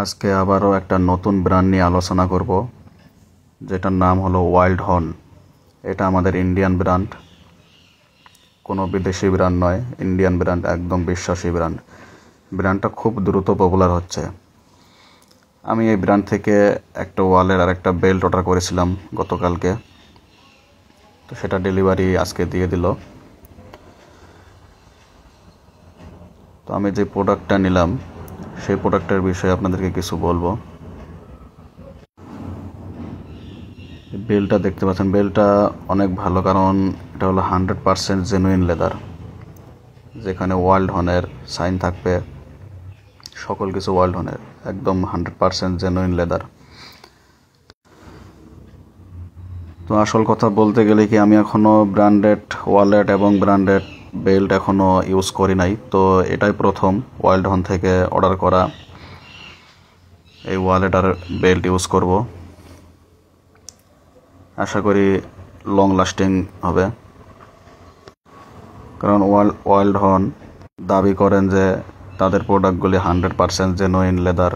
আজকে আবারও একটা নতুন ব্র্যান্ড নিয়ে আলোচনা করব, যেটার নাম হলো ওয়াইল্ড হর্ন। এটা আমাদের ইন্ডিয়ান ব্র্যান্ড, কোনো বিদেশি ব্র্যান্ড নয়, ইন্ডিয়ান ব্র্যান্ড, একদম বিশ্বাসী ব্র্যান্ড। ব্র্যান্ডটা খুব দ্রুত পপুলার হচ্ছে। আমি এই ব্র্যান্ড থেকে একটা ওয়ালেট আর একটা বেল্ট অর্ডার করেছিলাম গতকালকে, তো সেটা ডেলিভারি আজকে দিয়ে দিল। তো আমি যে প্রোডাক্টটা নিলাম সেই প্রোডাক্টের বিষয়ে আপনাদেরকে কিছু বলবো। বেলটা দেখতে পাচ্ছেন, বেলটা অনেক ভালো, কারণ এটা হলো 100% জেনুইন লেদার, যেখানে ওয়ার্ল্ড হর্নের সাইন থাকবে, সকল কিছু ওয়ার্ল্ড হর্নের, একদম 100% জেনুইন লেদার। তো আসল কথা বলতে গেলে কি, আমি এখনও ব্র্যান্ডেড ওয়ালেট এবং ব্র্যান্ডেড বেল্ট এখনও ইউজ করি নাই। তো এটাই প্রথম ওয়াইল্ড হর্ন থেকে অর্ডার করা এই ওয়ালেট আর বেল্ট ইউজ করব। আশা করি লং লাস্টিং হবে, কারণ ওয়াইল্ড হর্ন দাবি করেন যে তাদের প্রোডাক্টগুলি 100% জেনুইন লেদার,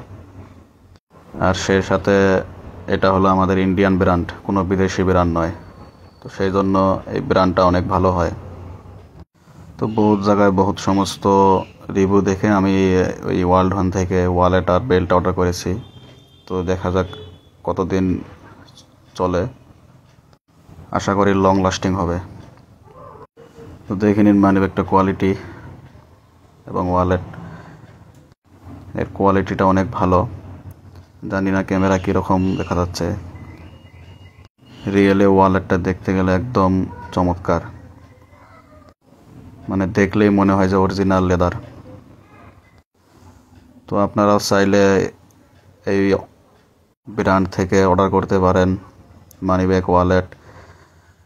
আর সেই সাথে এটা হলো আমাদের ইন্ডিয়ান ব্র্যান্ড, কোনো বিদেশি ব্র্যান্ড নয়। তো সেই জন্য এই ব্র্যান্ডটা অনেক ভালো হয়। তো বহুত জায়গায় বহুত সমস্ত রিভিউ দেখে আমি ওই ওয়াইল্ড হর্ন থেকে ওয়ালেট আর বেল্ট অর্ডার করেছি। তো দেখা যাক কতদিন চলে, আশা করি লং লাস্টিং হবে। তো দেখে নিন মানিব্যাগটা কোয়ালিটি এবং ওয়ালেট, এর কোয়ালিটিটা অনেক ভালো। জানি না ক্যামেরা কীরকম দেখা যাচ্ছে, রিয়েলে ওয়ালেটটা দেখতে গেলে একদম চমৎকার, মানে দেখলেই মনে হয় যে অরিজিনাল লেদার। তো আপনারাও চাইলে এই ব্র্যান্ড থেকে অর্ডার করতে পারেন মানিব্যাগ, ওয়ালেট,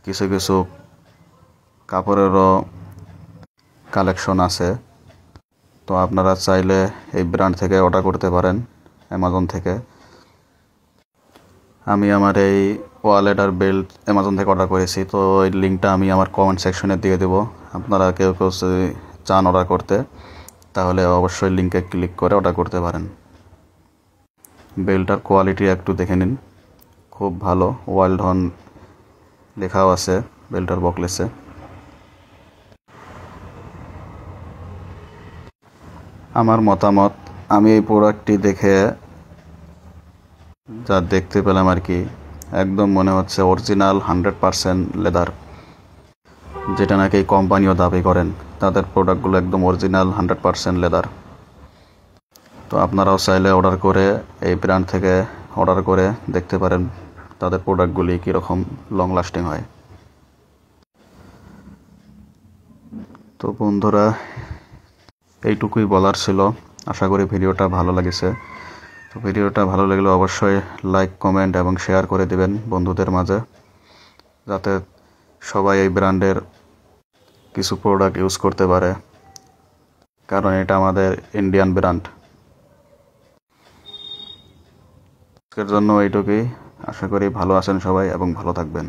কিছু কিছু কাপড়েরও কালেকশন আছে। তো আপনারা চাইলে এই ব্র্যান্ড থেকে অর্ডার করতে পারেন অ্যামাজন থেকে। আমি আমার এই ওয়ালেট আর বেল্ট অ্যামাজন থেকে অর্ডার করেছি, তো এই লিঙ্কটা আমি আমার কমেন্ট সেকশনে দিয়ে দেবো। আপনারা কেউ কেউ চান অর্ডার করতে, তাহলে অবশ্যই লিঙ্কে ক্লিক করে অর্ডার করতে পারেন। বেল্টটার কোয়ালিটি একটু দেখে নিন, খুব ভালো, ওয়াইল্ড হর্ন লেখাও আছে বেল্টার বকলেসে। আমার মতামত, আমি এই প্রোডাক্টটি দেখে যা দেখতে পেলাম আর কি, একদম মনে হচ্ছে অরিজিনাল 100% লেদার, যেটা নাকি এই কোম্পানিও দাবি করেন তাদের প্রোডাক্টগুলো একদম অরিজিনাল 100% লেদার। তো আপনারাও চাইলে অর্ডার করে এই ব্র্যান্ড থেকে অর্ডার করে দেখতে পারেন তাদের প্রোডাক্টগুলি কীরকম লং লাস্টিং হয়। তো বন্ধুরা, এইটুকুই বলার ছিল। আশা করি ভিডিওটা ভালো লেগেছে। তো ভিডিওটা ভালো লাগলে অবশ্যই লাইক, কমেন্ট এবং শেয়ার করে দিবেন বন্ধুদের মাঝে, যাতে সবাই এই ব্র্যান্ডের কিছু প্রোডাক্ট ইউজ করতে পারে, কারণ এটা আমাদের ইন্ডিয়ান ব্র্যান্ড। আজকের জন্য এইটুকুই। আশা করি ভালো আছেন সবাই এবং ভালো থাকবেন।